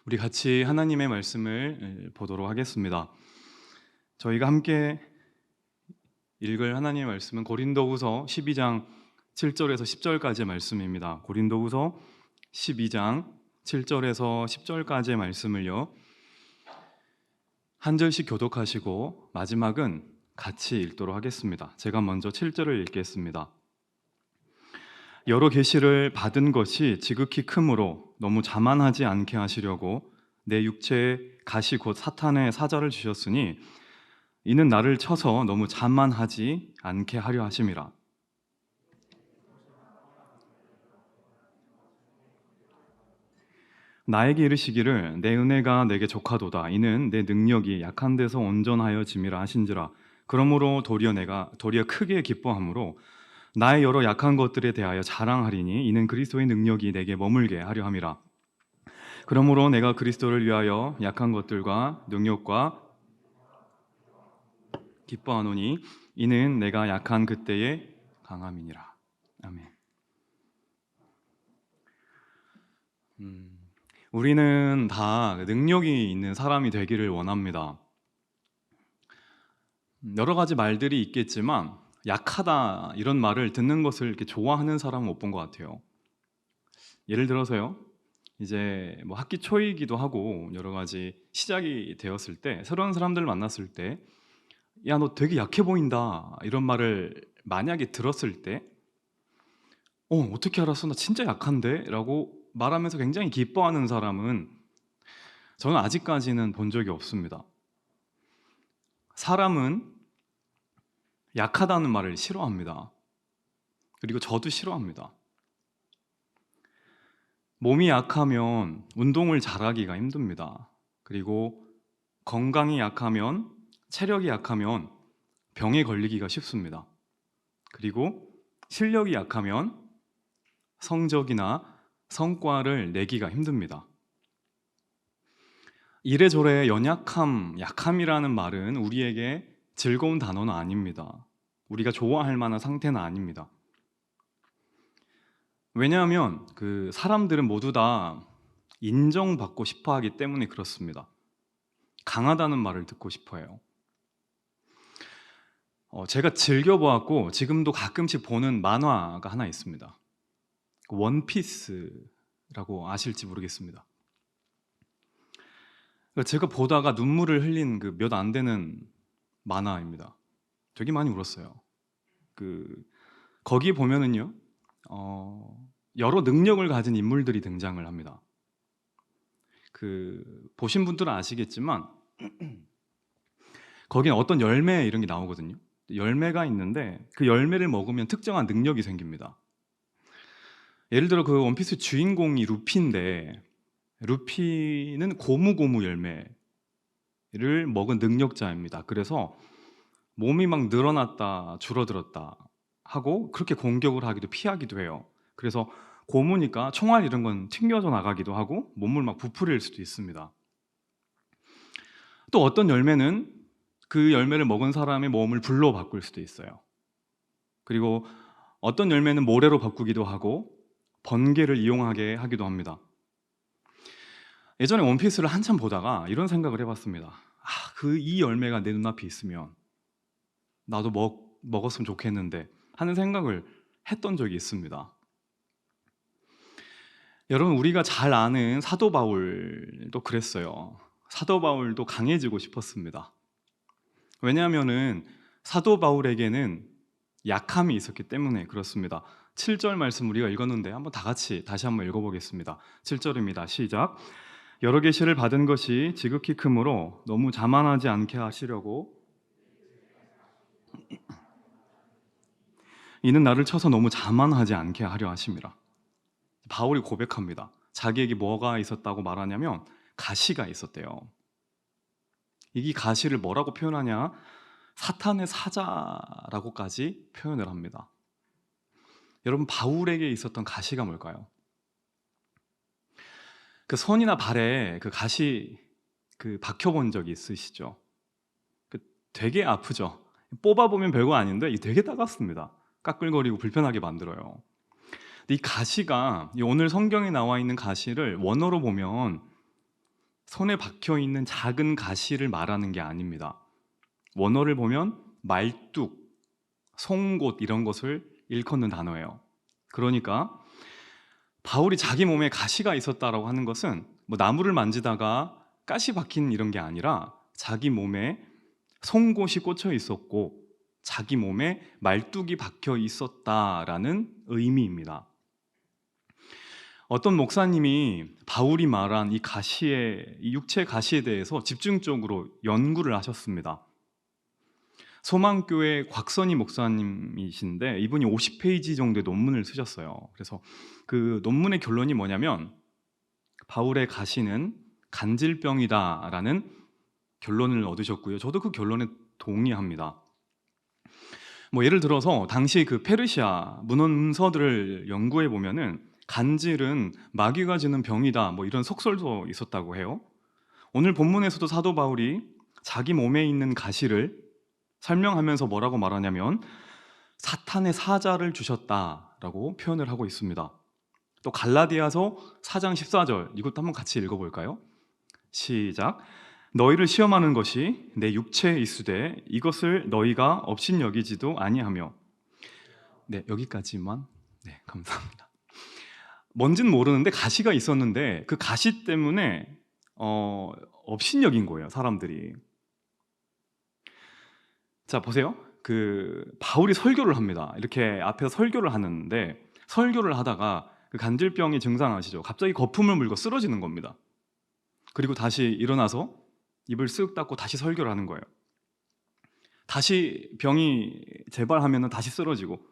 우리 같이 하나님의 말씀을 보도록 하겠습니다. 저희가 함께 읽을 하나님의 말씀은 고린도후서 12장 7절에서 10절까지의 말씀입니다. 고린도후서 12장 7절에서 10절까지의 말씀을요, 한 절씩 교독하시고 마지막은 같이 읽도록 하겠습니다. 제가 먼저 7절을 읽겠습니다. 여러 계시를 받은 것이 지극히 크므로 너무 자만하지 않게 하시려고 내 육체에 가시 곧 사탄의 사자를 주셨으니 이는 나를 쳐서 너무 자만하지 않게 하려 하심이라. 나에게 이르시기를 내 은혜가 내게 족하도다. 이는 내 능력이 약한 데서 온전하여 짐이라 하신지라. 그러므로 도리어 크게 기뻐함으로 나의 여러 약한 것들에 대하여 자랑하리니 이는 그리스도의 능력이 내게 머물게 하려 함이라. 그러므로 내가 그리스도를 위하여 약한 것들과 능력과 기뻐하노니 이는 내가 약한 그때의 강함이니라. 아멘. 우리는 다 능력이 있는 사람이 되기를 원합니다. 여러 가지 말들이 있겠지만 약하다 이런 말을 듣는 것을 이렇게 좋아하는 사람은 못 본 것 같아요. 예를 들어서요, 이제 뭐 학기 초이기도 하고 여러 가지 시작이 되었을 때 새로운 사람들을 만났을 때 야, 너 되게 약해 보인다 이런 말을 만약에 들었을 때 어떻게 알았어? 나 진짜 약한데? 라고 말하면서 굉장히 기뻐하는 사람은 저는 아직까지는 본 적이 없습니다. 사람은 약하다는 말을 싫어합니다. 그리고 저도 싫어합니다. 몸이 약하면 운동을 잘하기가 힘듭니다. 그리고 건강이 약하면, 체력이 약하면 병에 걸리기가 쉽습니다. 그리고 실력이 약하면 성적이나 성과를 내기가 힘듭니다. 이래저래 연약함, 약함이라는 말은 우리에게 즐거운 단어는 아닙니다. 우리가 좋아할 만한 상태는 아닙니다. 왜냐하면 그 사람들은 모두 다 인정받고 싶어 하기 때문에 그렇습니다. 강하다는 말을 듣고 싶어 해요. 제가 즐겨보았고 지금도 가끔씩 보는 만화가 하나 있습니다. 원피스라고 아실지 모르겠습니다. 제가 보다가 눈물을 흘린 그 몇 안 되는 만화입니다. 되게 많이 울었어요. 거기 보면은요, 여러 능력을 가진 인물들이 등장을 합니다. 보신 분들은 아시겠지만 거기는 어떤 열매 이런 게 나오거든요. 열매가 있는데 그 열매를 먹으면 특정한 능력이 생깁니다. 예를 들어 그 원피스 주인공이 루피인데, 루피는 고무고무 열매를 먹은 능력자입니다. 그래서 몸이 막 늘어났다 줄어들었다 하고 그렇게 공격을 하기도 피하기도 해요. 그래서 고무니까 총알 이런 건 튕겨져 나가기도 하고 몸을 막 부풀릴 수도 있습니다. 또 어떤 열매는 그 열매를 먹은 사람의 몸을 불로 바꿀 수도 있어요. 그리고 어떤 열매는 모래로 바꾸기도 하고 번개를 이용하게 하기도 합니다. 예전에 원피스를 한참 보다가 이런 생각을 해봤습니다. 이 열매가 내 눈앞에 있으면 나도 먹었으면 좋겠는데 하는 생각을 했던 적이 있습니다. 여러분, 우리가 잘 아는 사도 바울도 그랬어요. 사도 바울도 강해지고 싶었습니다. 왜냐하면은 사도 바울에게는 약함이 있었기 때문에 그렇습니다. 7절 말씀 우리가 읽었는데 한번 다 같이 다시 한번 읽어보겠습니다. 7절입니다. 시작. 여러 계시를 받은 것이 지극히 크므로 너무 자만하지 않게 하시려고 이는 나를 쳐서 너무 자만하지 않게 하려 하심이라. 바울이 고백합니다. 자기에게 뭐가 있었다고 말하냐면 가시가 있었대요. 이 가시를 뭐라고 표현하냐? 사탄의 사자라고까지 표현을 합니다. 여러분, 바울에게 있었던 가시가 뭘까요? 그 손이나 발에 그 가시 박혀본 적이 있으시죠? 되게 아프죠? 뽑아보면 별거 아닌데 이게 되게 따갑습니다. 까끌거리고 불편하게 만들어요. 근데 이 가시가 오늘 성경에 나와 있는 가시를 원어로 보면 손에 박혀 있는 작은 가시를 말하는 게 아닙니다. 원어를 보면 말뚝, 송곳 이런 것을 일컫는 단어예요. 그러니까 바울이 자기 몸에 가시가 있었다라고 하는 것은 뭐 나무를 만지다가 가시 박힌 이런 게 아니라 자기 몸에 송곳이 꽂혀 있었고 자기 몸에 말뚝이 박혀 있었다라는 의미입니다. 어떤 목사님이 바울이 말한 이 육체 가시에 대해서 집중적으로 연구를 하셨습니다. 소망교회 곽선희 목사님이신데 이분이 50페이지 정도의 논문을 쓰셨어요. 그래서 그 논문의 결론이 뭐냐면 바울의 가시는 간질병이다라는 결론을 얻으셨고요. 저도 그 결론에 동의합니다. 뭐 예를 들어서 당시 그 페르시아 문헌서들을 연구해 보면은 간질은 마귀가 지는 병이다 뭐 이런 속설도 있었다고 해요. 오늘 본문에서도 사도 바울이 자기 몸에 있는 가시를 설명하면서 뭐라고 말하냐면 사탄의 사자를 주셨다라고 표현을 하고 있습니다. 또 갈라디아서 4장 14절 이것도 한번 같이 읽어볼까요? 시작. 너희를 시험하는 것이 내 육체에 있으되 이것을 너희가 업신여기지도 아니하며. 네, 여기까지만. 네, 감사합니다. 뭔진 모르는데 가시가 있었는데 그 가시 때문에 업신여긴 거예요, 사람들이. 자, 보세요. 그 바울이 설교를 합니다. 이렇게 앞에서 설교를 하는데 설교를 하다가 그 간질병의 증상 아시죠? 갑자기 거품을 물고 쓰러지는 겁니다. 그리고 다시 일어나서 입을 쓱 닫고 다시 설교를 하는 거예요. 다시 병이 재발하면 다시 쓰러지고.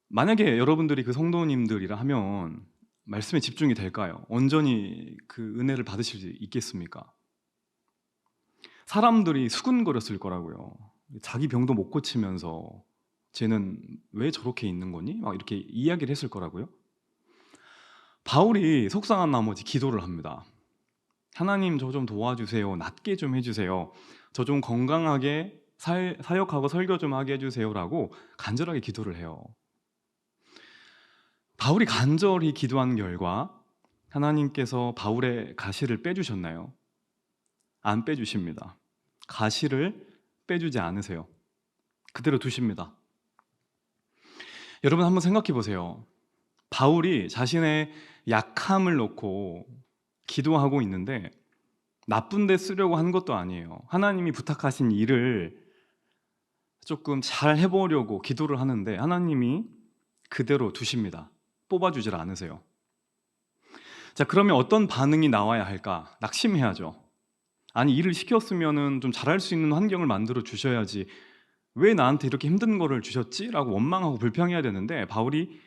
만약에 여러분들이 그 성도님들이라 하면 말씀에 집중이 될까요? 온전히 그 은혜를 받으실 수 있겠습니까? 사람들이 수군거렸을 거라고요. 자기 병도 못 고치면서 쟤는 왜 저렇게 있는 거니? 막 이렇게 이야기를 했을 거라고요. 바울이 속상한 나머지 기도를 합니다. 하나님 저 좀 도와주세요. 낫게 좀 해주세요. 저 좀 건강하게 사역하고 설교 좀 하게 해주세요라고 간절하게 기도를 해요. 바울이 간절히 기도한 결과 하나님께서 바울의 가시를 빼주셨나요? 안 빼주십니다. 가시를 빼주지 않으세요. 그대로 두십니다. 여러분 한번 생각해 보세요. 바울이 자신의 약함을 놓고 기도하고 있는데 나쁜 데 쓰려고 한 것도 아니에요. 하나님이 부탁하신 일을 조금 잘 해보려고 기도를 하는데 하나님이 그대로 두십니다. 뽑아주질 않으세요. 자, 그러면 어떤 반응이 나와야 할까? 낙심해야죠. 아니, 일을 시켰으면 좀 잘할 수 있는 환경을 만들어 주셔야지 왜 나한테 이렇게 힘든 거를 주셨지? 라고 원망하고 불평해야 되는데 바울이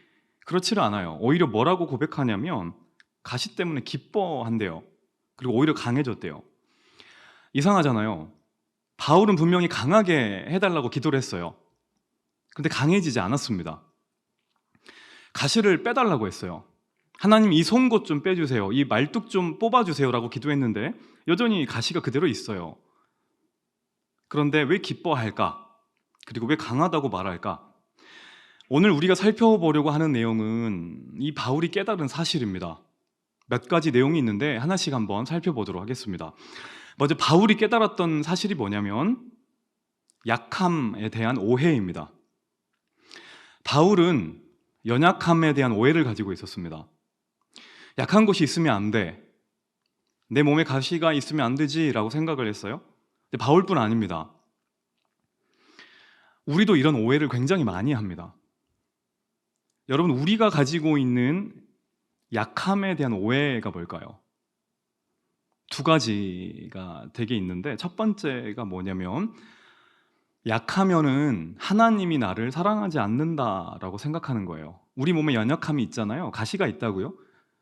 그렇지를 않아요. 오히려 뭐라고 고백하냐면 가시 때문에 기뻐한대요. 그리고 오히려 강해졌대요. 이상하잖아요. 바울은 분명히 강하게 해달라고 기도를 했어요. 그런데 강해지지 않았습니다. 가시를 빼달라고 했어요. 하나님 이 송곳 좀 빼주세요. 이 말뚝 좀 뽑아주세요 라고 기도했는데 여전히 가시가 그대로 있어요. 그런데 왜 기뻐할까? 그리고 왜 강하다고 말할까? 오늘 우리가 살펴보려고 하는 내용은 이 바울이 깨달은 사실입니다. 몇 가지 내용이 있는데 하나씩 한번 살펴보도록 하겠습니다. 먼저 바울이 깨달았던 사실이 뭐냐면 약함에 대한 오해입니다. 바울은 연약함에 대한 오해를 가지고 있었습니다. 약한 곳이 있으면 안 돼. 내 몸에 가시가 있으면 안 되지 라고 생각을 했어요. 근데 바울뿐 아닙니다. 우리도 이런 오해를 굉장히 많이 합니다. 여러분, 우리가 가지고 있는 약함에 대한 오해가 뭘까요? 두 가지가 되게 있는데 첫 번째가 뭐냐면 약하면은 하나님이 나를 사랑하지 않는다라고 생각하는 거예요. 우리 몸에 연약함이 있잖아요. 가시가 있다고요.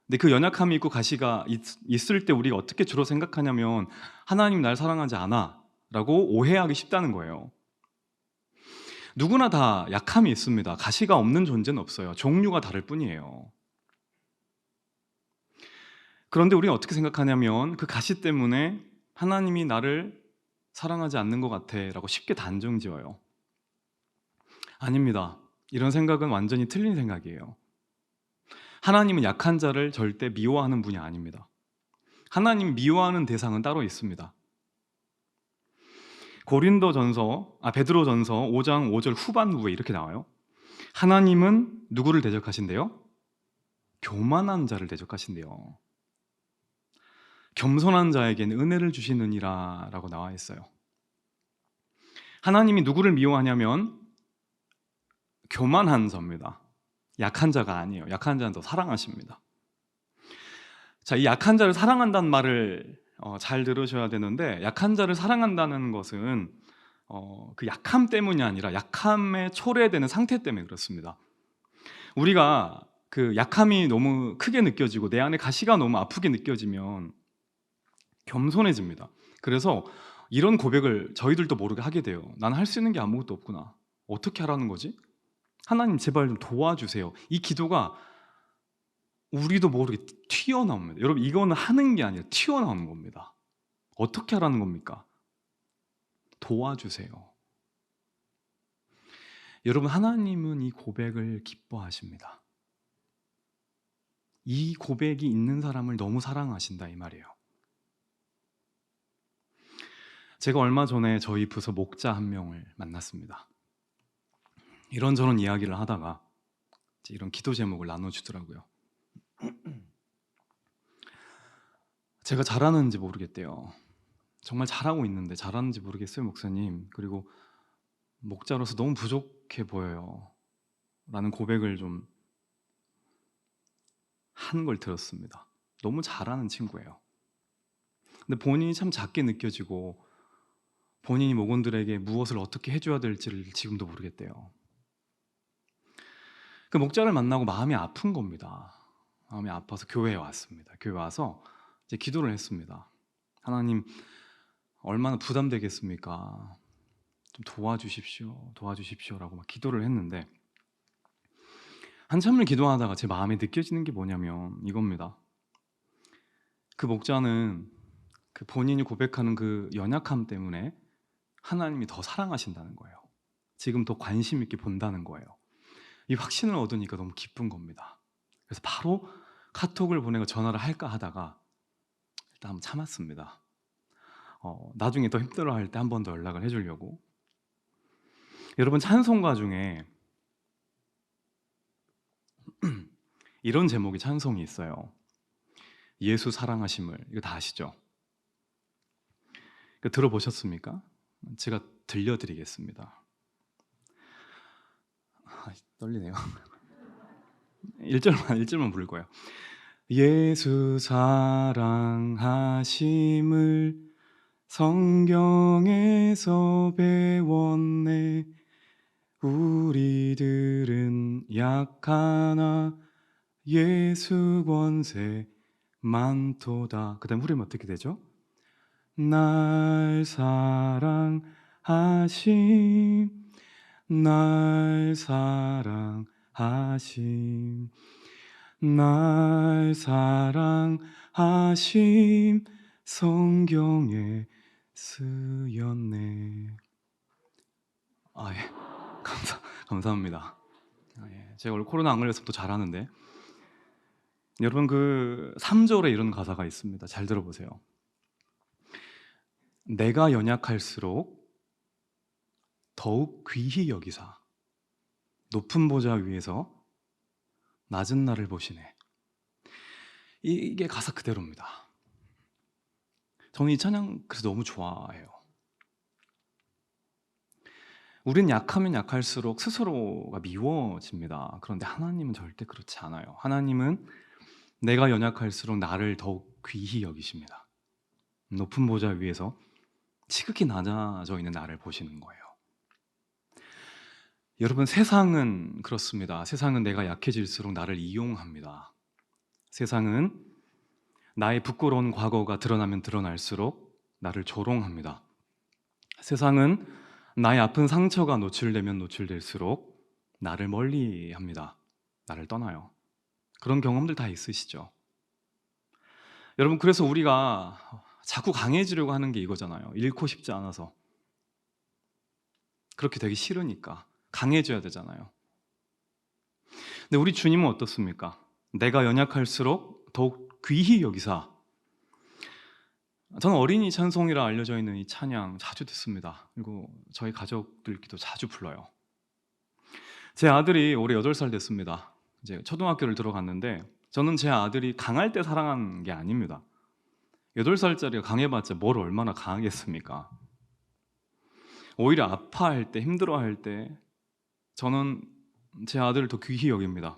근데 그 연약함이 있고 가시가 있을 때 우리가 어떻게 주로 생각하냐면 하나님 날 사랑하지 않아 라고 오해하기 쉽다는 거예요. 누구나 다 약함이 있습니다. 가시가 없는 존재는 없어요. 종류가 다를 뿐이에요. 그런데 우리는 어떻게 생각하냐면 그 가시 때문에 하나님이 나를 사랑하지 않는 것 같아 라고 쉽게 단정 지어요. 아닙니다. 이런 생각은 완전히 틀린 생각이에요. 하나님은 약한 자를 절대 미워하는 분이 아닙니다. 하나님 미워하는 대상은 따로 있습니다. 베드로전서 5장 5절 후반부에 이렇게 나와요. 하나님은 누구를 대적하신대요? 교만한 자를 대적하신대요. 겸손한 자에게는 은혜를 주시느니라 라고 나와 있어요. 하나님이 누구를 미워하냐면 교만한 자입니다. 약한 자가 아니에요. 약한 자는 더 사랑하십니다. 자, 이 약한 자를 사랑한다는 말을 잘 들으셔야 되는데, 약한 자를 사랑한다는 것은 그 약함 때문이 아니라 약함에 초래되는 상태 때문에 그렇습니다. 우리가 그 약함이 너무 크게 느껴지고 내 안에 가시가 너무 아프게 느껴지면 겸손해집니다. 그래서 이런 고백을 저희들도 모르게 하게 돼요. 난 할 수 있는 게 아무것도 없구나. 어떻게 하라는 거지? 하나님 제발 좀 도와주세요. 이 기도가 우리도 모르게 튀어나옵니다. 여러분, 이거는 하는 게 아니라 튀어나오는 겁니다. 어떻게 하라는 겁니까? 도와주세요. 여러분, 하나님은 이 고백을 기뻐하십니다. 이 고백이 있는 사람을 너무 사랑하신다 이 말이에요. 제가 얼마 전에 저희 부서 목자 한 명을 만났습니다. 이런저런 이야기를 하다가 이런 기도 제목을 나눠주더라고요. 제가 잘하는지 모르겠대요. 정말 잘하고 있는데 잘하는지 모르겠어요, 목사님. 그리고 목자로서 너무 부족해 보여요 라는 고백을 좀 한 걸 들었습니다. 너무 잘하는 친구예요. 근데 본인이 참 작게 느껴지고 본인이 목원들에게 무엇을 어떻게 해줘야 될지를 지금도 모르겠대요. 그 목자를 만나고 마음이 아픈 겁니다. 마음이 아파서 교회에 왔습니다. 교회 와서 이제 기도를 했습니다. 하나님, 얼마나 부담되겠습니까? 좀 도와주십시오라고 막 기도를 했는데, 한참을 기도하다가 제 마음에 느껴지는 게 뭐냐면 이겁니다. 그 목자는 그 본인이 고백하는 그 연약함 때문에 하나님이 더 사랑하신다는 거예요. 지금 더 관심 있게 본다는 거예요. 이 확신을 얻으니까 너무 기쁜 겁니다. 그래서 바로 카톡을 보내고 전화를 할까 하다가 일단 한번 참았습니다. 나중에 더 힘들어할 때 한 번 더 연락을 해주려고. 여러분, 찬송가 중에 이런 제목의 찬송이 있어요. 예수 사랑하심을. 이거 다 아시죠? 들어보셨습니까? 제가 들려드리겠습니다. 떨리네요. 1절만 부를 거예요. 예수 사랑하심을 성경에서 배웠네. 우리들은 약하나 예수 권세 많도다. 그 다음 후렴 어떻게 되죠? 날 사랑하심, 날 사랑하심, 날 사랑하심 성경에 쓰였네. 예. 감사합니다. 제가 원래 코로나 안 걸렸으면 또 잘하는데. 여러분, 그 3절에 이런 가사가 있습니다. 잘 들어보세요. 내가 연약할수록 더욱 귀히 여기사 높은 보좌 위에서 낮은 나를 보시네. 이게 가사 그대로입니다. 저는 이 찬양 그래서 너무 좋아해요. 우린 약하면 약할수록 스스로가 미워집니다. 그런데 하나님은 절대 그렇지 않아요. 하나님은 내가 연약할수록 나를 더욱 귀히 여기십니다. 높은 보좌 위에서 지극히 낮아져 있는 나를 보시는 거예요. 여러분, 세상은 그렇습니다. 세상은 내가 약해질수록 나를 이용합니다. 세상은 나의 부끄러운 과거가 드러나면 드러날수록 나를 조롱합니다. 세상은 나의 아픈 상처가 노출되면 노출될수록 나를 멀리합니다. 나를 떠나요. 그런 경험들 다 있으시죠? 여러분, 그래서 우리가 자꾸 강해지려고 하는 게 이거잖아요. 잃고 싶지 않아서. 그렇게 되기 싫으니까 강해져야 되잖아요. 근데 우리 주님은 어떻습니까? 내가 연약할수록 더욱 귀히 여기사 저는 어린이 찬송이라 알려져 있는 이 찬양 자주 듣습니다. 그리고 저희 가족들끼리도 자주 불러요. 제 아들이 올해 8살 됐습니다. 이제 초등학교를 들어갔는데 저는 제 아들이 강할 때 사랑한 게 아닙니다. 8살짜리가 강해봤자 뭘 얼마나 강하겠습니까? 오히려 아파할 때, 힘들어할 때 저는 제 아들을 더 귀히 여깁니다.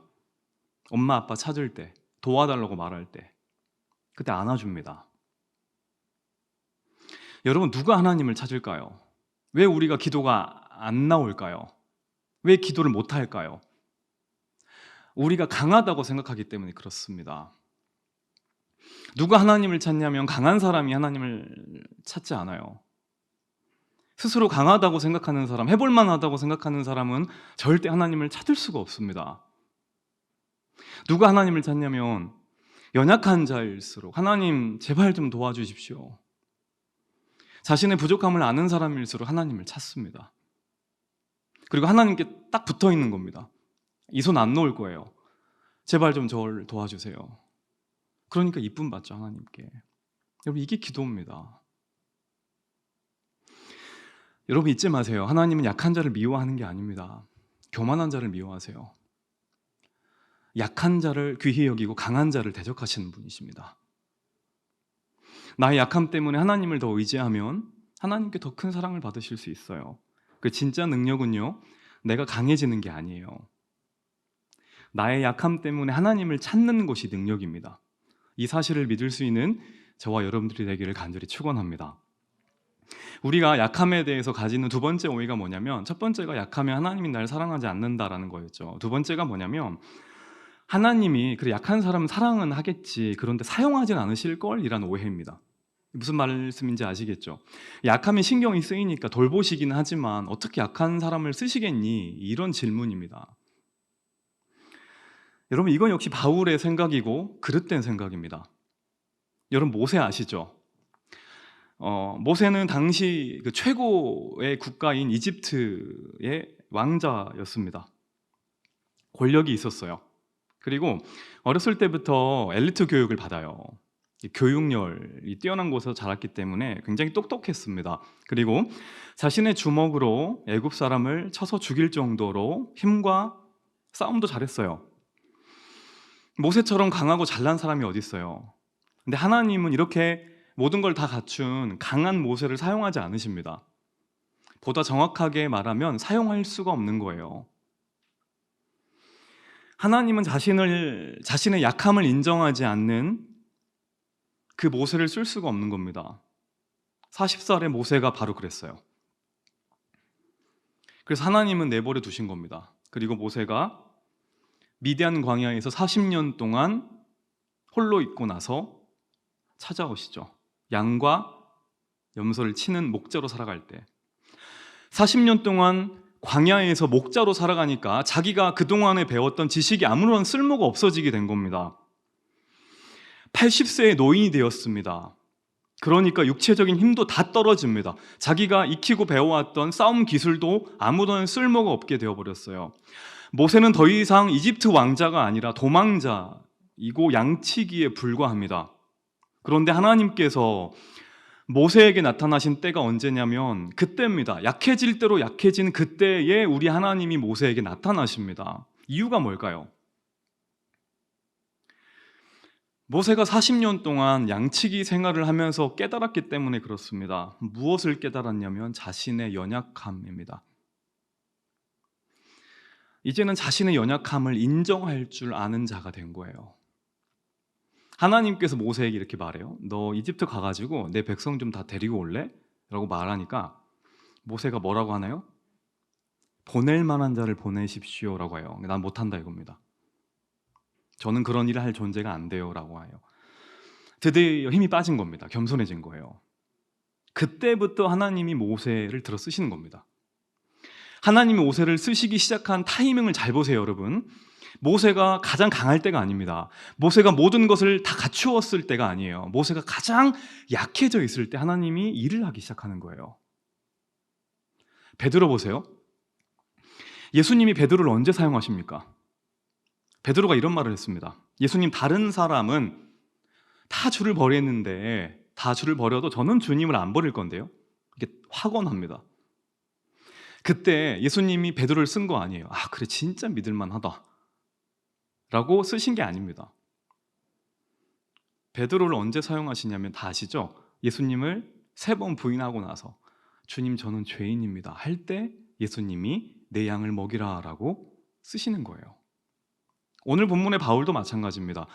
엄마 아빠 찾을 때, 도와달라고 말할 때 그때 안아줍니다. 여러분, 누가 하나님을 찾을까요? 왜 우리가 기도가 안 나올까요? 왜 기도를 못 할까요? 우리가 강하다고 생각하기 때문에 그렇습니다. 누가 하나님을 찾냐면 강한 사람이 하나님을 찾지 않아요. 스스로 강하다고 생각하는 사람, 해볼 만하다고 생각하는 사람은 절대 하나님을 찾을 수가 없습니다. 누가 하나님을 찾냐면 연약한 자일수록 하나님 제발 좀 도와주십시오. 자신의 부족함을 아는 사람일수록 하나님을 찾습니다. 그리고 하나님께 딱 붙어 있는 겁니다. 이 손 안 놓을 거예요. 제발 좀 저를 도와주세요. 그러니까 이쁨 받죠, 하나님께. 여러분, 이게 기도입니다. 여러분, 잊지 마세요. 하나님은 약한 자를 미워하는 게 아닙니다. 교만한 자를 미워하세요. 약한 자를 귀히 여기고 강한 자를 대적하시는 분이십니다. 나의 약함 때문에 하나님을 더 의지하면 하나님께 더 큰 사랑을 받으실 수 있어요. 그 진짜 능력은요, 내가 강해지는 게 아니에요. 나의 약함 때문에 하나님을 찾는 것이 능력입니다. 이 사실을 믿을 수 있는 저와 여러분들이 되기를 간절히 축원합니다. 우리가 약함에 대해서 가지는 두 번째 오해가 뭐냐면, 첫 번째가 약하면 하나님이 나를 사랑하지 않는다라는 거였죠. 두 번째가 뭐냐면, 하나님이 그래 약한 사람은 사랑은 하겠지, 그런데 사용하진 않으실 걸 이라는 오해입니다. 무슨 말씀인지 아시겠죠? 약하면 신경이 쓰이니까 돌보시긴 하지만 어떻게 약한 사람을 쓰시겠니? 이런 질문입니다. 여러분, 이건 역시 바울의 생각이고 그릇된 생각입니다. 여러분, 모세 아시죠? 모세는 당시 그 최고의 국가인 이집트의 왕자였습니다. 권력이 있었어요. 그리고 어렸을 때부터 엘리트 교육을 받아요. 교육열이 뛰어난 곳에서 자랐기 때문에 굉장히 똑똑했습니다. 그리고 자신의 주먹으로 애굽 사람을 쳐서 죽일 정도로 힘과 싸움도 잘했어요. 모세처럼 강하고 잘난 사람이 어디 있어요? 근데 하나님은 이렇게 모든 걸 다 갖춘 강한 모세를 사용하지 않으십니다. 보다 정확하게 말하면 사용할 수가 없는 거예요. 하나님은 자신의 약함을 인정하지 않는 그 모세를 쓸 수가 없는 겁니다. 40살의 모세가 바로 그랬어요. 그래서 하나님은 내버려 두신 겁니다. 그리고 모세가 미디안 광야에서 40년 동안 홀로 있고 나서 찾아오시죠. 양과 염소를 치는 목자로 살아갈 때 40년 동안 광야에서 목자로 살아가니까 자기가 그동안에 배웠던 지식이 아무런 쓸모가 없어지게 된 겁니다. 80세의 노인이 되었습니다. 그러니까 육체적인 힘도 다 떨어집니다. 자기가 익히고 배워왔던 싸움 기술도 아무런 쓸모가 없게 되어버렸어요. 모세는 더 이상 이집트 왕자가 아니라 도망자이고 양치기에 불과합니다. 그런데 하나님께서 모세에게 나타나신 때가 언제냐면 그때입니다. 약해질 대로 약해진 그때에 우리 하나님이 모세에게 나타나십니다. 이유가 뭘까요? 모세가 40년 동안 양치기 생활을 하면서 깨달았기 때문에 그렇습니다. 무엇을 깨달았냐면 자신의 연약함입니다. 이제는 자신의 연약함을 인정할 줄 아는 자가 된 거예요. 하나님께서 모세에게 이렇게 말해요. 너 이집트 가가지고 내 백성 좀 다 데리고 올래? 라고 말하니까 모세가 뭐라고 하나요? 보낼 만한 자를 보내십시오 라고 해요. 난 못한다 이겁니다. 저는 그런 일을 할 존재가 안 돼요 라고 해요. 드디어 힘이 빠진 겁니다. 겸손해진 거예요. 그때부터 하나님이 모세를 들어 쓰시는 겁니다. 하나님이 모세를 쓰시기 시작한 타이밍을 잘 보세요, 여러분. 모세가 가장 강할 때가 아닙니다. 모세가 모든 것을 다 갖추었을 때가 아니에요. 모세가 가장 약해져 있을 때 하나님이 일을 하기 시작하는 거예요. 베드로 보세요. 예수님이 베드로를 언제 사용하십니까? 베드로가 이런 말을 했습니다. 예수님, 다른 사람은 다 주를 버렸는데 다 주를 버려도 저는 주님을 안 버릴 건데요. 이게 확언합니다. 그때 예수님이 베드로를 쓴 거 아니에요. 아, 그래, 진짜 믿을만하다 라고 쓰신 게 아닙니다. 베드로를 언제 사용하시냐면 다 아시죠? 예수님을 3번 부인하고 나서 주님, 저는 죄인입니다 할 때 예수님이 내 양을 먹이라 라고 쓰시는 거예요. 오늘 본문의 바울도 마찬가지입니다.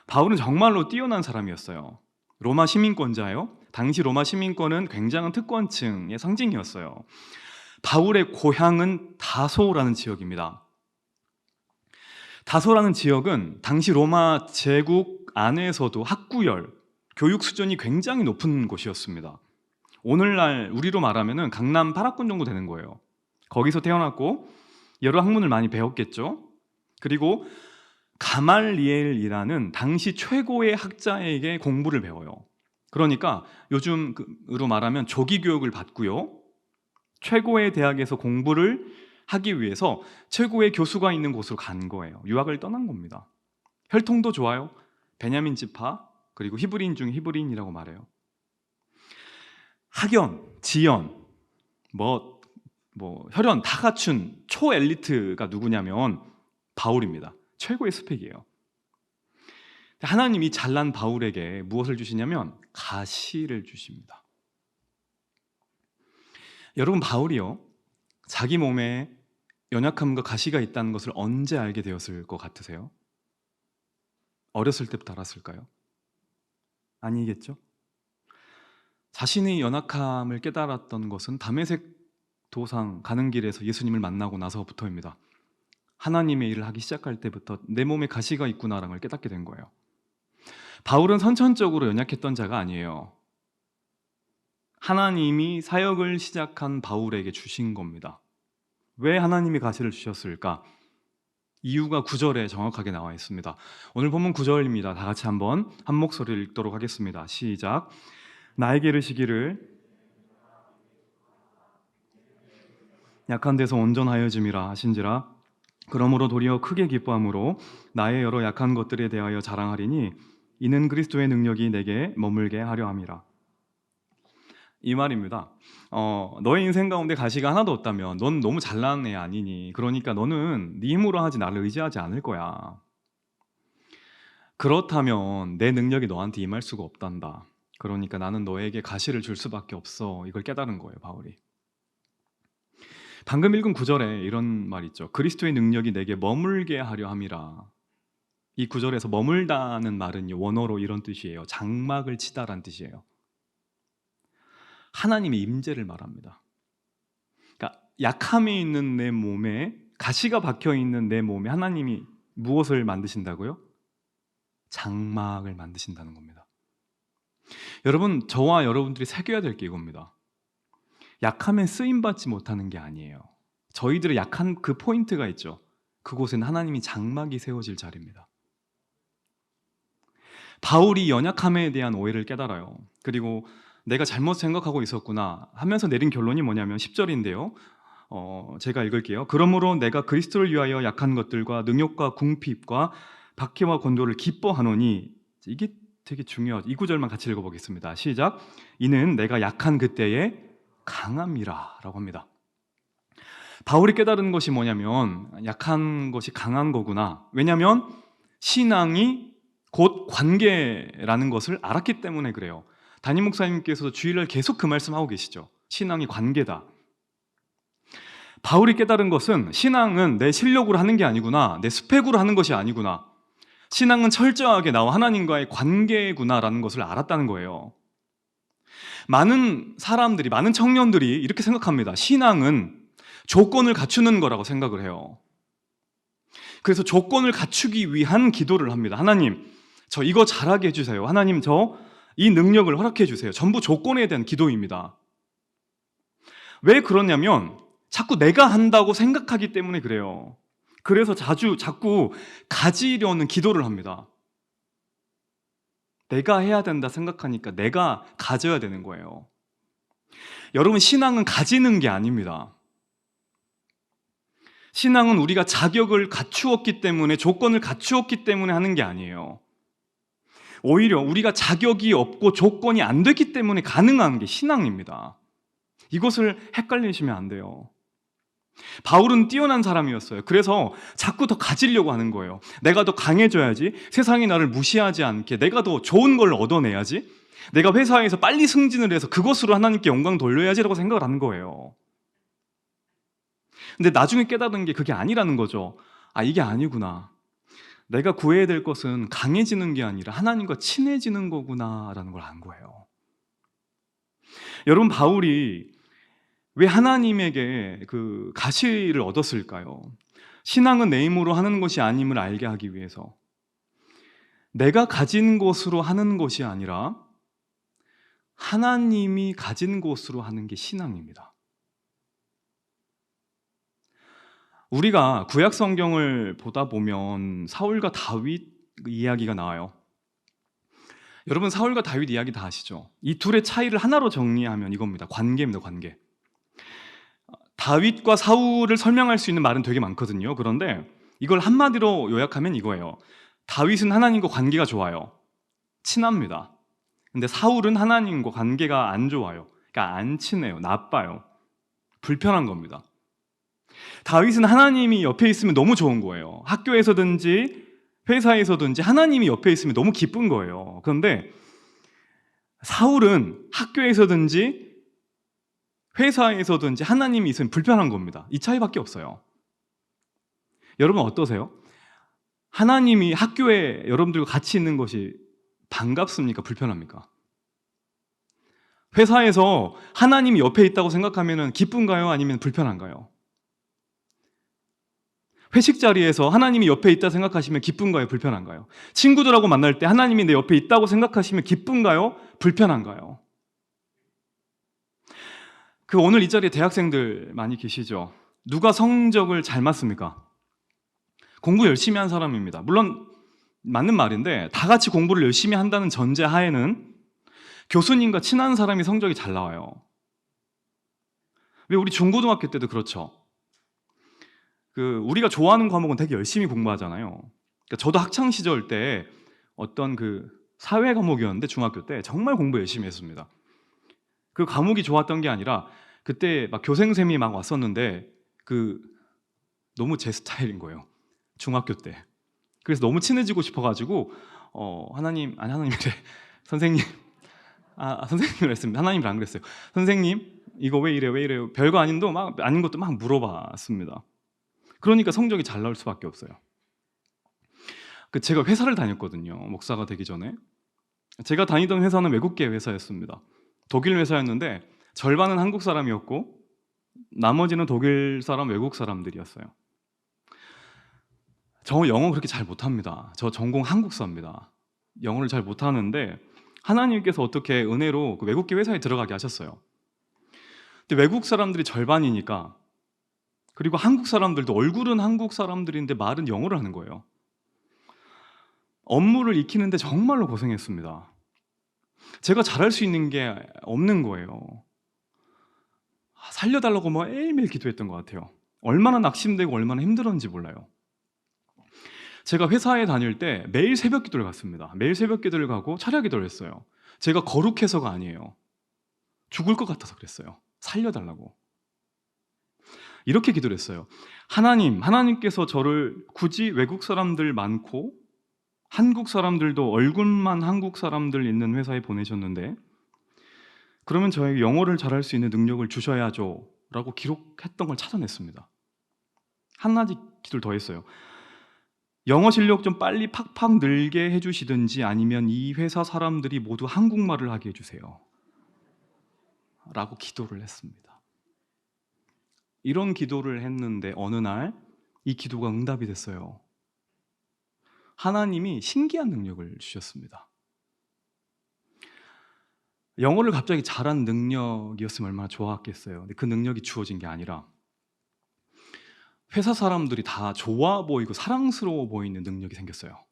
바울은 정말로 뛰어난 사람이었어요. 로마 시민권자예요. 당시 로마 시민권은 굉장한 특권층의 상징이었어요. 바울의 고향은 다소라는 지역입니다. 다소라는 지역은 당시 로마 제국 안에서도 학구열, 교육 수준이 굉장히 높은 곳이었습니다. 오늘날 우리로 말하면 강남 8학군 정도 되는 거예요. 거기서 태어났고 여러 학문을 많이 배웠겠죠. 그리고 가말리엘이라는 당시 최고의 학자에게 공부를 배워요. 그러니까 요즘으로 말하면 조기 교육을 받고요, 최고의 대학에서 공부를 하기 위해서 최고의 교수가 있는 곳으로 간 거예요. 유학을 떠난 겁니다. 혈통도 좋아요. 베냐민 지파, 그리고 히브리인 중 히브리인이라고 말해요. 학연, 지연, 혈연 다 갖춘 초엘리트가 누구냐면 바울입니다. 최고의 스펙이에요. 하나님이 잘난 바울에게 무엇을 주시냐면 가시를 주십니다. 여러분, 바울이요, 자기 몸에 연약함과 가시가 있다는 것을 언제 알게 되었을 것 같으세요? 어렸을 때부터 알았을까요? 아니겠죠? 자신의 연약함을 깨달았던 것은 다메섹 도상 가는 길에서 예수님을 만나고 나서부터입니다. 하나님의 일을 하기 시작할 때부터 내 몸에 가시가 있구나라는 걸 깨닫게 된 거예요. 바울은 선천적으로 연약했던 자가 아니에요. 하나님이 사역을 시작한 바울에게 주신 겁니다. 왜 하나님이 가시를 주셨을까? 이유가 9절에 정확하게 나와 있습니다. 오늘 본문 9절입니다. 다 같이 한번 한 목소리를 읽도록 하겠습니다. 시작. 나에게 이르시기를 약한 데서 온전하여짐이라 하신지라. 그러므로 도리어 크게 기뻐함으로 나의 여러 약한 것들에 대하여 자랑하리니 이는 그리스도의 능력이 내게 머물게 하려 함이라. 이 말입니다. 너의 인생 가운데 가시가 하나도 없다면 넌 너무 잘난 애 아니니, 그러니까 너는 네 힘으로 하지 나를 의지하지 않을 거야. 그렇다면 내 능력이 너한테 임할 수가 없단다. 그러니까 나는 너에게 가시를 줄 수밖에 없어. 이걸 깨달은 거예요, 바울이. 방금 읽은 9절에 이런 말 있죠. 그리스도의 능력이 내게 머물게 하려 함이라. 이 9절에서 머물다는 말은 원어로 이런 뜻이에요. 장막을 치다란 뜻이에요. 하나님의 임재를 말합니다. 그러니까 약함이 있는 내 몸에, 가시가 박혀 있는 내 몸에 하나님이 무엇을 만드신다고요? 장막을 만드신다는 겁니다. 여러분, 저와 여러분들이 새겨야 될 게 이겁니다. 약함에 쓰임받지 못하는 게 아니에요. 저희들의 약한 그 포인트가 있죠. 그곳에는 하나님이 장막이 세워질 자리입니다. 바울이 연약함에 대한 오해를 깨달아요. 그리고 내가 잘못 생각하고 있었구나 하면서 내린 결론이 뭐냐면 10절인데요. 제가 읽을게요. 그러므로 내가 그리스도를 위하여 약한 것들과 능욕과 궁핍과 박해와 권도를 기뻐하노니, 이게 되게 중요하죠. 이 구절만 같이 읽어보겠습니다. 시작. 이는 내가 약한 그때에 강함이라 라고 합니다. 바울이 깨달은 것이 뭐냐면 약한 것이 강한 거구나. 왜냐하면 신앙이 곧 관계라는 것을 알았기 때문에 그래요. 담임 목사님께서도 주일날 계속 그 말씀하고 계시죠. 신앙이 관계다. 바울이 깨달은 것은 신앙은 내 실력으로 하는 게 아니구나, 내 스펙으로 하는 것이 아니구나, 신앙은 철저하게 나와 하나님과의 관계구나라는 것을 알았다는 거예요. 많은 사람들이, 많은 청년들이 이렇게 생각합니다. 신앙은 조건을 갖추는 거라고 생각을 해요. 그래서 조건을 갖추기 위한 기도를 합니다. 하나님, 저 이거 잘하게 해주세요. 하나님, 저 이 능력을 허락해 주세요. 전부 조건에 대한 기도입니다. 왜 그러냐면 자꾸 내가 한다고 생각하기 때문에 그래요. 그래서 자꾸 가지려는 기도를 합니다. 내가 해야 된다 생각하니까 내가 가져야 되는 거예요. 여러분, 신앙은 가지는 게 아닙니다. 신앙은 우리가 자격을 갖추었기 때문에, 조건을 갖추었기 때문에 하는 게 아니에요. 오히려 우리가 자격이 없고 조건이 안 됐기 때문에 가능한 게 신앙입니다. 이것을 헷갈리시면 안 돼요. 바울은 뛰어난 사람이었어요. 그래서 자꾸 더 가지려고 하는 거예요. 내가 더 강해져야지, 세상이 나를 무시하지 않게, 내가 더 좋은 걸 얻어내야지, 내가 회사에서 빨리 승진을 해서 그것으로 하나님께 영광 돌려야지라고 생각을 하는 거예요. 근데 나중에 깨달은 게 그게 아니라는 거죠. 아, 이게 아니구나. 내가 구해야 될 것은 강해지는 게 아니라 하나님과 친해지는 거구나라는 걸 안 거예요. 여러분, 바울이 왜 하나님에게 그 가시를 얻었을까요? 신앙은 내 힘으로 하는 것이 아님을 알게 하기 위해서. 내가 가진 것으로 하는 것이 아니라 하나님이 가진 것으로 하는 게 신앙입니다. 우리가 구약 성경을 보다 보면 사울과 다윗 이야기가 나와요. 여러분, 사울과 다윗 이야기 다 아시죠? 이 둘의 차이를 하나로 정리하면 이겁니다. 관계입니다, 관계. 다윗과 사울을 설명할 수 있는 말은 되게 많거든요. 그런데 이걸 한마디로 요약하면 이거예요. 다윗은 하나님과 관계가 좋아요. 친합니다. 근데 사울은 하나님과 관계가 안 좋아요. 그러니까 안 친해요. 나빠요. 불편한 겁니다. 다윗은 하나님이 옆에 있으면 너무 좋은 거예요. 학교에서든지 회사에서든지 하나님이 옆에 있으면 너무 기쁜 거예요. 그런데 사울은 학교에서든지 회사에서든지 하나님이 있으면 불편한 겁니다. 이 차이밖에 없어요. 여러분 어떠세요? 하나님이 학교에 여러분들과 같이 있는 것이 반갑습니까? 불편합니까? 회사에서 하나님이 옆에 있다고 생각하면 기쁜가요? 아니면 불편한가요? 회식 자리에서 하나님이 옆에 있다 생각하시면 기쁜가요? 불편한가요? 친구들하고 만날 때 하나님이 내 옆에 있다고 생각하시면 기쁜가요? 불편한가요? 오늘 이 자리에 대학생들 많이 계시죠? 누가 성적을 잘 맞습니까? 공부 열심히 한 사람입니다. 물론 맞는 말인데 다 같이 공부를 열심히 한다는 전제 하에는 교수님과 친한 사람이 성적이 잘 나와요. 왜 우리 중고등학교 때도 그렇죠. 우리가 좋아하는 과목은 되게 열심히 공부하잖아요. 그러니까 저도 학창 시절 때 어떤 사회 과목이었는데 중학교 때 정말 공부 열심히 했습니다. 그 과목이 좋았던 게 아니라 그때 막 교생쌤이 막 왔었는데 너무 제 스타일인 거예요. 중학교 때. 그래서 너무 친해지고 싶어가지고 하나님이래. 선생님. 선생님을 했습니다. 하나님을 안 그랬어요. 선생님, 이거 왜 이래요? 별거 아닌 것도 막 물어봤습니다. 그러니까 성적이 잘 나올 수밖에 없어요. 제가 회사를 다녔거든요. 목사가 되기 전에. 제가 다니던 회사는 외국계 회사였습니다. 독일 회사였는데 절반은 한국 사람이었고 나머지는 독일 사람, 외국 사람들이었어요. 저 영어 그렇게 잘 못합니다. 저 전공 한국사입니다. 영어를 잘 못하는데 하나님께서 어떻게 은혜로 외국계 회사에 들어가게 하셨어요. 근데 외국 사람들이 절반이니까, 그리고 한국 사람들도 얼굴은 한국 사람들인데 말은 영어를 하는 거예요. 업무를 익히는데 정말로 고생했습니다. 제가 잘할 수 있는 게 없는 거예요. 살려달라고 매일매일 기도했던 것 같아요. 얼마나 낙심되고 얼마나 힘들었는지 몰라요. 제가 회사에 다닐 때 매일 새벽 기도를 갔습니다. 매일 새벽 기도를 가고 차려 기도를 했어요. 제가 거룩해서가 아니에요. 죽을 것 같아서 그랬어요. 살려달라고. 이렇게 기도를 했어요. 하나님께서 저를 굳이 외국 사람들 많고 한국 사람들도 얼굴만 한국 사람들 있는 회사에 보내셨는데 그러면 저에게 영어를 잘할 수 있는 능력을 주셔야죠 라고 기록했던 걸 찾아냈습니다. 한마디 기도를 더 했어요. 영어 실력 좀 빨리 팍팍 늘게 해주시든지 아니면 이 회사 사람들이 모두 한국말을 하게 해주세요 라고 기도를 했습니다. 이런 기도를 했는데 어느 날 이 기도가 응답이 됐어요. 하나님이 신기한 능력을 주셨습니다. 영어를 갑자기 잘한 능력이었으면 얼마나 좋았겠어요. 근데 그 능력이 주어진 게 아니라 회사 사람들이 다 좋아 보이고 사랑스러워 보이는 능력이 생겼어요.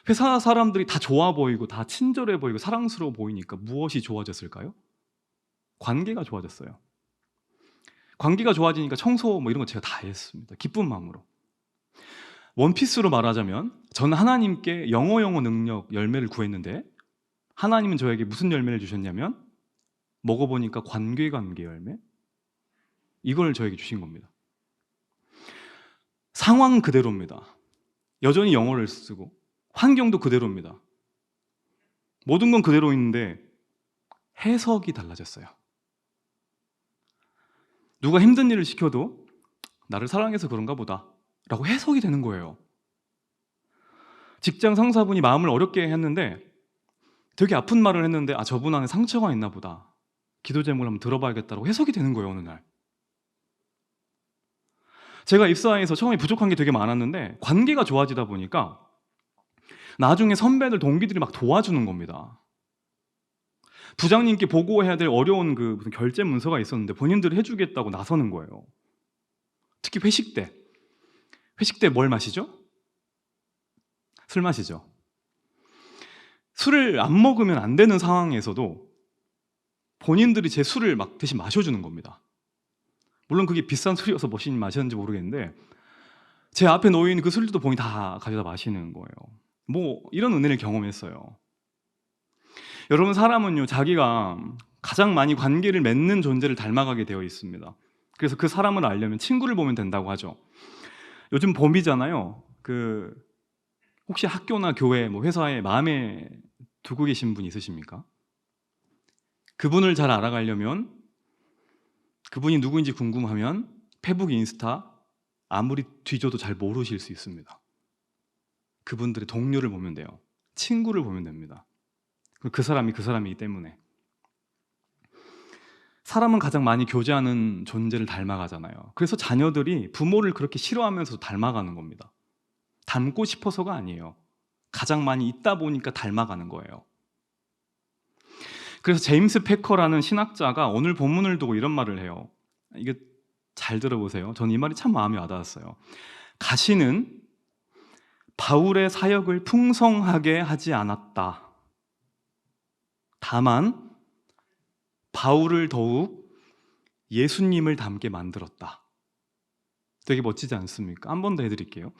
회사 사람들이 다 좋아 보이고 다 친절해 보이고 사랑스러워 보이니까 무엇이 좋아졌을까요? 관계가 좋아졌어요. 관계가 좋아지니까 청소 이런 거 제가 다 했습니다. 기쁜 마음으로. 원피스로 말하자면 저는 하나님께 영어 능력 열매를 구했는데 하나님은 저에게 무슨 열매를 주셨냐면 먹어보니까 관계 열매? 이걸 저에게 주신 겁니다. 상황 그대로입니다. 여전히 영어를 쓰고 환경도 그대로입니다. 모든 건 그대로 있는데 해석이 달라졌어요. 누가 힘든 일을 시켜도 나를 사랑해서 그런가 보다 라고 해석이 되는 거예요. 직장 상사분이 마음을 어렵게 했는데 되게 아픈 말을 했는데 저분 안에 상처가 있나 보다, 기도 제목을 한번 들어봐야겠다고 해석이 되는 거예요. 어느 날 제가 입사해서 처음에 부족한 게 되게 많았는데 관계가 좋아지다 보니까 나중에 선배들, 동기들이 막 도와주는 겁니다. 부장님께 보고해야 될 어려운 무슨 결제 문서가 있었는데 본인들이 해주겠다고 나서는 거예요. 특히 회식 때 뭘 마시죠? 술 마시죠. 술을 안 먹으면 안 되는 상황에서도 본인들이 제 술을 막 대신 마셔주는 겁니다. 물론 그게 비싼 술이어서 머신이 마셨는지 모르겠는데 제 앞에 놓인 그 술도 본인이 다 가져다 마시는 거예요. 뭐 이런 은혜를 경험했어요. 여러분, 사람은요 자기가 가장 많이 관계를 맺는 존재를 닮아가게 되어 있습니다. 그래서 그 사람을 알려면 친구를 보면 된다고 하죠. 요즘 봄이잖아요. 혹시 학교나 교회, 회사에 마음에 두고 계신 분 있으십니까? 그분을 잘 알아가려면, 그분이 누구인지 궁금하면 페북, 인스타 아무리 뒤져도 잘 모르실 수 있습니다. 그분들의 동료를 보면 돼요. 친구를 보면 됩니다. 그 사람이 그 사람이기 때문에. 사람은 가장 많이 교제하는 존재를 닮아가잖아요. 그래서 자녀들이 부모를 그렇게 싫어하면서 닮아가는 겁니다. 닮고 싶어서가 아니에요. 가장 많이 있다 보니까 닮아가는 거예요. 그래서 제임스 패커라는 신학자가 오늘 본문을 두고 이런 말을 해요. 이게 잘 들어보세요. 저는 이 말이 참 마음에 와닿았어요. 가시는 바울의 사역을 풍성하게 하지 않았다. 다만 바울을 더욱 예수님을 닮게 만들었다. 되게 멋지지 않습니까? 한 번 더 해드릴게요.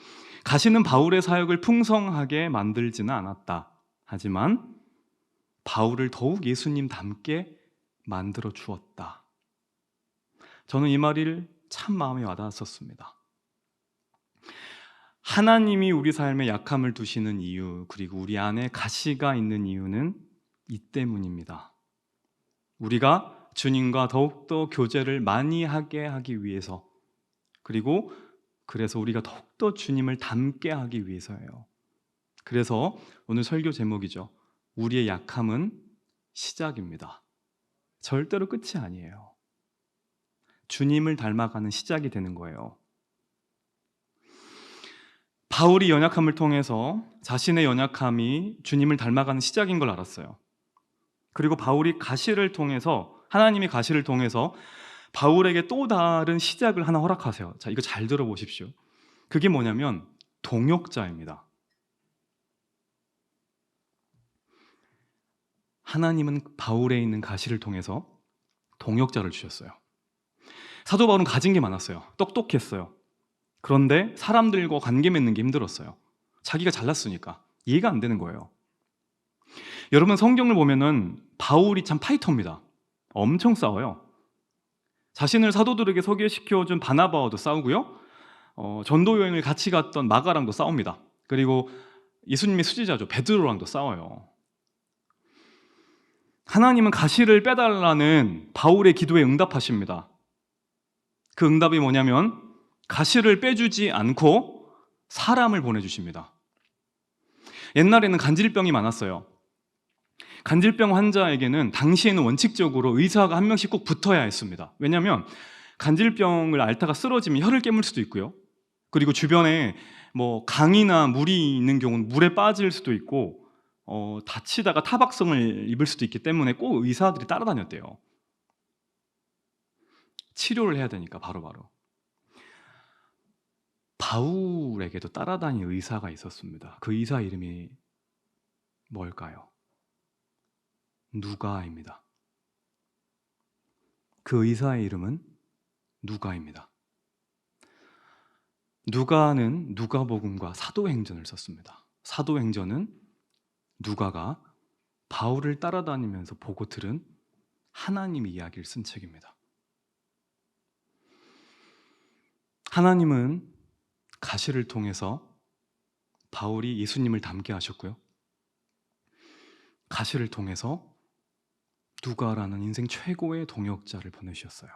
가시는 바울의 사역을 풍성하게 만들지는 않았다. 하지만 바울을 더욱 예수님 닮게 만들어 주었다. 저는 이 말이 참 마음에 와닿았었습니다. 하나님이 우리 삶에 약함을 두시는 이유, 그리고 우리 안에 가시가 있는 이유는 이 때문입니다. 우리가 주님과 더욱더 교제를 많이 하게 하기 위해서, 그리고 그래서 우리가 더욱더 주님을 닮게 하기 위해서예요. 그래서 오늘 설교 제목이죠. 우리의 약함은 시작입니다. 절대로 끝이 아니에요. 주님을 닮아가는 시작이 되는 거예요. 바울이 연약함을 통해서 자신의 연약함이 주님을 닮아가는 시작인 걸 알았어요. 그리고 바울이 가시를 통해서, 하나님의 가시를 통해서 바울에게 또 다른 시작을 하나 허락하세요. 자, 이거 잘 들어보십시오. 그게 뭐냐면 동역자입니다. 하나님은 바울에 있는 가시를 통해서 동역자를 주셨어요. 사도 바울은 가진 게 많았어요. 똑똑했어요. 그런데 사람들과 관계 맺는 게 힘들었어요. 자기가 잘났으니까 이해가 안 되는 거예요. 여러분, 성경을 보면은 바울이 참 파이터입니다. 엄청 싸워요. 자신을 사도들에게 소개시켜준 바나바와도 싸우고요. 전도 여행을 같이 갔던 마가랑도 싸웁니다. 그리고 예수님의 수제자죠, 베드로랑도 싸워요. 하나님은 가시를 빼달라는 바울의 기도에 응답하십니다. 그 응답이 뭐냐면 가시를 빼주지 않고 사람을 보내주십니다. 옛날에는 간질병이 많았어요. 간질병 환자에게는 당시에는 원칙적으로 의사가 한 명씩 꼭 붙어야 했습니다. 왜냐하면 간질병을 앓다가 쓰러지면 혀를 깨물 수도 있고요. 그리고 주변에 강이나 물이 있는 경우는 물에 빠질 수도 있고, 다치다가 타박성을 입을 수도 있기 때문에 꼭 의사들이 따라다녔대요. 치료를 해야 되니까 바로바로. 바울에게도 따라다니는 의사가 있었습니다. 그 의사 이름이 뭘까요? 누가입니다. 그 의사의 이름은 누가입니다. 누가는 누가복음과 사도행전을 썼습니다. 사도행전은 누가가 바울을 따라다니면서 보고 들은 하나님의 이야기를 쓴 책입니다. 하나님은 가시를 통해서 바울이 예수님을 닮게 하셨고요. 가시를 통해서 누가라는 인생 최고의 동역자를 보내주셨어요.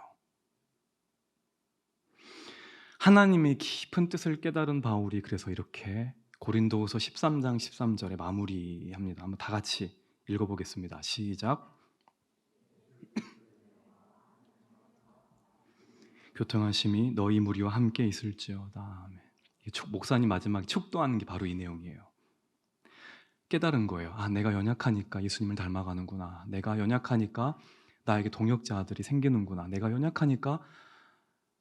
하나님의 깊은 뜻을 깨달은 바울이 그래서 이렇게 고린도후서 13장 13절에 마무리합니다. 한번 다 같이 읽어보겠습니다. 시작. 교통하심이 너희 무리와 함께 있을지어다. 아멘. 목사님 마지막에 축도하는 게 바로 이 내용이에요. 깨달은 거예요. 아, 내가 연약하니까 예수님을 닮아가는구나. 내가 연약하니까 나에게 동역자들이 생기는구나. 내가 연약하니까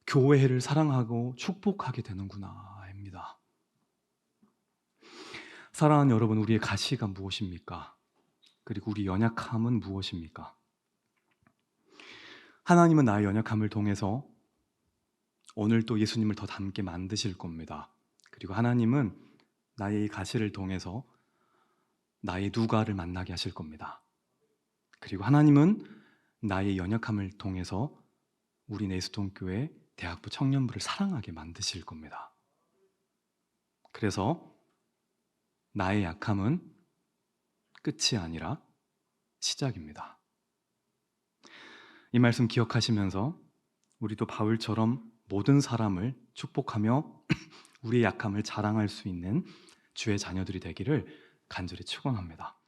교회를 사랑하고 축복하게 되는구나 입니다. 사랑하는 여러분, 우리의 가시가 무엇입니까? 그리고 우리 연약함은 무엇입니까? 하나님은 나의 연약함을 통해서 오늘 또 예수님을 더 닮게 만드실 겁니다. 그리고 하나님은 나의 이 가시를 통해서 나의 누가를 만나게 하실 겁니다. 그리고 하나님은 나의 연약함을 통해서 우리 내수동교회 대학부 청년부를 사랑하게 만드실 겁니다. 그래서 나의 약함은 끝이 아니라 시작입니다. 이 말씀 기억하시면서 우리도 바울처럼 모든 사람을 축복하며 우리의 약함을 자랑할 수 있는 주의 자녀들이 되기를 간절히 축원합니다.